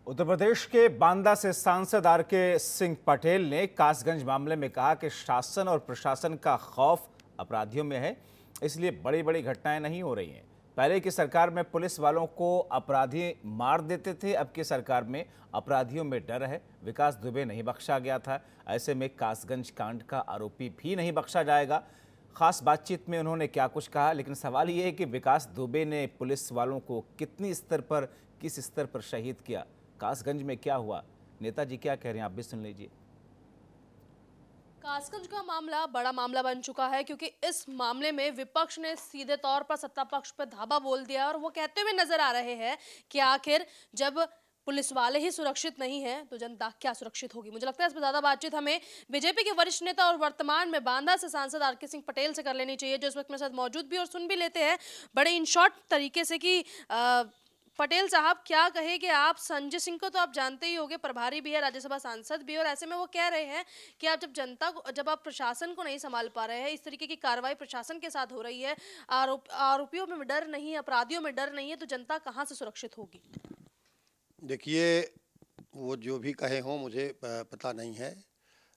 उत्तर प्रदेश के बांदा से सांसद आर.के. सिंह पटेल ने कासगंज मामले में कहा कि शासन और प्रशासन का खौफ अपराधियों में है, इसलिए बड़ी बड़ी घटनाएं नहीं हो रही हैं। पहले की सरकार में पुलिस वालों को अपराधी मार देते थे, अब की सरकार में अपराधियों में डर है। विकास दुबे नहीं बख्शा गया था, ऐसे में कासगंज कांड का आरोपी भी नहीं बख्शा जाएगा। खास बातचीत में उन्होंने क्या कुछ कहा, लेकिन सवाल ये है कि विकास दुबे ने पुलिस वालों को किस स्तर पर शहीद किया, कासगंज में क्या हुआ, नेताजी क्या कह रहे हैं, आप भी सुन लीजिए। कासगंज का मामला बड़ा मामला बन चुका है क्योंकि इस मामले में विपक्ष ने सीधे तौर पर सत्ता पक्ष पर धावा बोल दिया और वो कहते हुए नजर आ रहे हैं कि आखिर जब पुलिस वाले ही सुरक्षित नहीं हैं तो जनता क्या सुरक्षित होगी। मुझे लगता है इस पर ज्यादा बातचीत हमें बीजेपी के वरिष्ठ नेता और वर्तमान में बांदा से सांसद आर.के. सिंह पटेल से कर लेनी चाहिए, जो इस वक्त मेरे साथ मौजूद भी और सुन भी लेते हैं बड़े इन शॉर्ट तरीके से कि पटेल साहब क्या कहे कि आप संजय सिंह को तो आप जानते ही होंगे, प्रभारी भी है, राज्यसभा सांसद भी है, और ऐसे में वो कह रहे हैं कि आप जब आप प्रशासन को नहीं संभाल पा रहे हैं, इस तरीके की कार्रवाई प्रशासन के साथ हो रही है, आरोपियों में डर नहीं है, अपराधियों में डर नहीं है, तो जनता कहाँ से सुरक्षित होगी। देखिए, वो जो भी कहे हों मुझे पता नहीं है,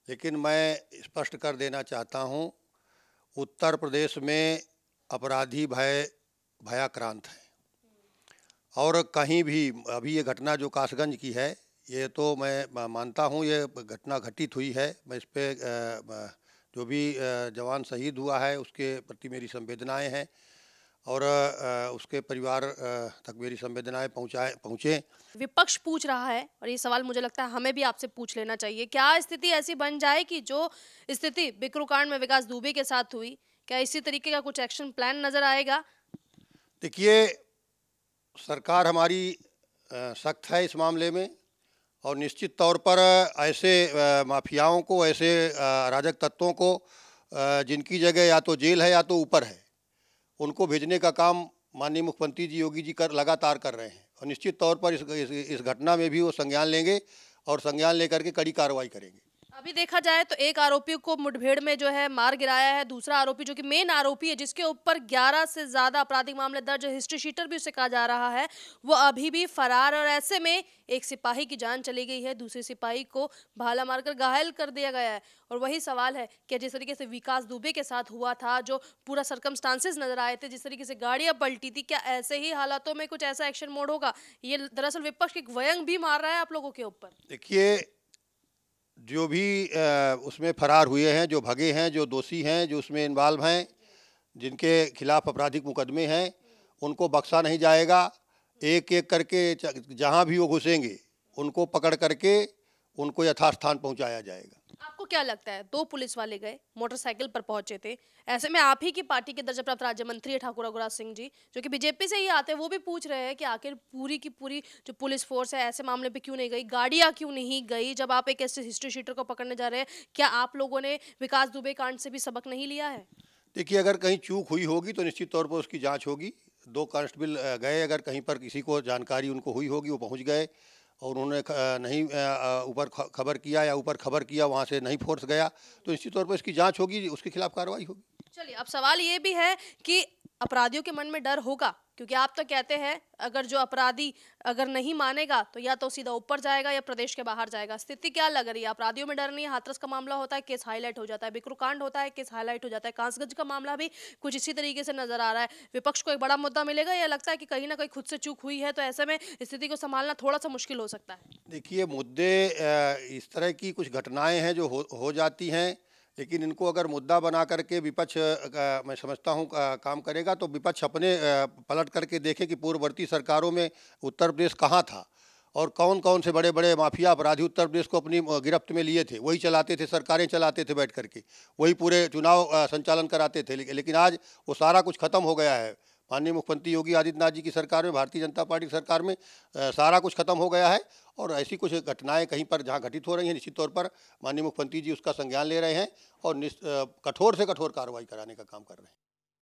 लेकिन मैं स्पष्ट कर देना चाहता हूँ, उत्तर प्रदेश में अपराधी भयाक्रांत हैं और कहीं भी अभी ये घटना जो कासगंज की है, ये तो मैं मानता हूँ ये घटना घटित हुई है। मैं इस पे जो भी जवान शहीद हुआ है उसके प्रति मेरी संवेदनाएं हैं और उसके परिवार तक मेरी संवेदनाएं पहुँचे। विपक्ष पूछ रहा है और ये सवाल मुझे लगता है हमें भी आपसे पूछ लेना चाहिए, क्या स्थिति ऐसी बन जाए कि जो स्थिति बिकरू कांड में विकास दुबे के साथ हुई, क्या इसी तरीके का कुछ एक्शन प्लान नजर आएगा? देखिए, सरकार हमारी सख्त है इस मामले में और निश्चित तौर पर ऐसे माफियाओं को, ऐसे अराजक तत्वों को जिनकी जगह या तो जेल है या तो ऊपर है, उनको भेजने का काम माननीय मुख्यमंत्री जी योगी जी लगातार कर रहे हैं और निश्चित तौर पर इस घटना में भी वो संज्ञान लेंगे और संज्ञान लेकर के कड़ी कार्रवाई करेंगे। अभी देखा जाए तो एक आरोपी को मुठभेड़ में जो है मार गिराया है, दूसरा आरोपी जो कि मेन आरोपी है, जिसके ऊपर 11 से ज्यादा आपराधिक मामले दर्ज, हिस्ट्री शीटर भी उसे कहा जा रहा है, वो अभी भी फरार। और ऐसे में एक सिपाही की जान चली गई है, दूसरे सिपाही को भाला मारकर घायल कर दिया गया है। और वही सवाल है कि जिस तरीके से विकास दुबे के साथ हुआ था, जो पूरा सर्कमस्टांसेस नजर आए थे, जिस तरीके से गाड़ियां पलटी थी, क्या ऐसे ही हालातों में कुछ ऐसा एक्शन मोड होगा? ये दरअसल विपक्ष एक व्यंग भी मार रहा है आप लोगों के ऊपर। देखिए, जो भी उसमें फरार हुए हैं, जो भगे हैं, जो दोषी हैं, जो उसमें इन्वॉल्व हैं, जिनके खिलाफ आपराधिक मुकदमे हैं, उनको बख्शा नहीं जाएगा। एक एक करके जहां भी वो घुसेंगे उनको पकड़ करके उनको यथास्थान पहुंचाया जाएगा। आपको क्या लगता है, 2 पुलिस वाले गए, मोटरसाइकिल पर पहुंचे थे, ऐसे में आप ही की पार्टी के दर्जा प्राप्त राज्य मंत्री है ठाकुर रघुराज सिंह जी, जो कि बीजेपी से ही आते हैं, वो भी पूछ रहे हैं कि आखिर पूरी की पूरी जो पुलिस फोर्स है ऐसे मामले पे क्यों नहीं गई, गाड़ियां क्यों नहीं गई? जब आप एक ऐसे हिस्ट्री शीटर को पकड़ने जा रहे हैं, क्या आप लोगों ने विकास दुबे कांड से भी सबक नहीं लिया है? देखिए, अगर कहीं चूक हुई होगी तो निश्चित तौर पर उसकी जांच होगी। 2 कांस्टेबल गए, अगर कहीं पर किसी को जानकारी उनको हुई होगी, वो पहुंच गए और उन्होंने नहीं ऊपर खबर किया या ऊपर खबर किया, वहाँ से नहीं फोर्स गया, तो निश्चित तौर पर इसकी जांच होगी, उसके खिलाफ कार्रवाई होगी। चलिए, अब सवाल ये भी है कि अपराधियों के मन में डर होगा, क्योंकि आप तो कहते हैं अगर जो अपराधी अगर नहीं मानेगा तो या तो सीधा ऊपर जाएगा या प्रदेश के बाहर जाएगा। स्थिति क्या लग रही है? अपराधियों में डर नहीं है, हाथरस का मामला होता है, केस हाईलाइट हो जाता है, बिकरू कांड होता है, केस हाईलाइट हो जाता है, कासगंज का मामला भी कुछ इसी तरीके से नजर आ रहा है। विपक्ष को एक बड़ा मुद्दा मिलेगा, या लगता है कि कहीं ना कहीं खुद से चूक हुई है, तो ऐसे में स्थिति को संभालना थोड़ा सा मुश्किल हो सकता है? देखिए, मुद्दे इस तरह की कुछ घटनाएं हैं जो हो जाती हैं, लेकिन इनको अगर मुद्दा बना करके विपक्ष मैं समझता हूँ काम करेगा, तो विपक्ष अपने पलट करके देखे कि पूर्ववर्ती सरकारों में उत्तर प्रदेश कहाँ था और कौन कौन से बड़े बड़े माफिया अपराधी उत्तर प्रदेश को अपनी गिरफ्त में लिए थे, वही चलाते थे, सरकारें चलाते थे बैठ करके, वही पूरे चुनाव संचालन कराते थे। लेकिन आज वो सारा कुछ खत्म हो गया है। माननीय मुख्यमंत्री योगी आदित्यनाथ जी की सरकार में, भारतीय जनता पार्टी की सरकार में सारा कुछ खत्म हो गया है और ऐसी कुछ घटनाएं कहीं पर जहां घटित हो रही हैं, निश्चित तौर पर माननीय मुख्यमंत्री जी उसका संज्ञान ले रहे हैं और कठोर से कठोर कार्रवाई कराने का काम कर रहे हैं।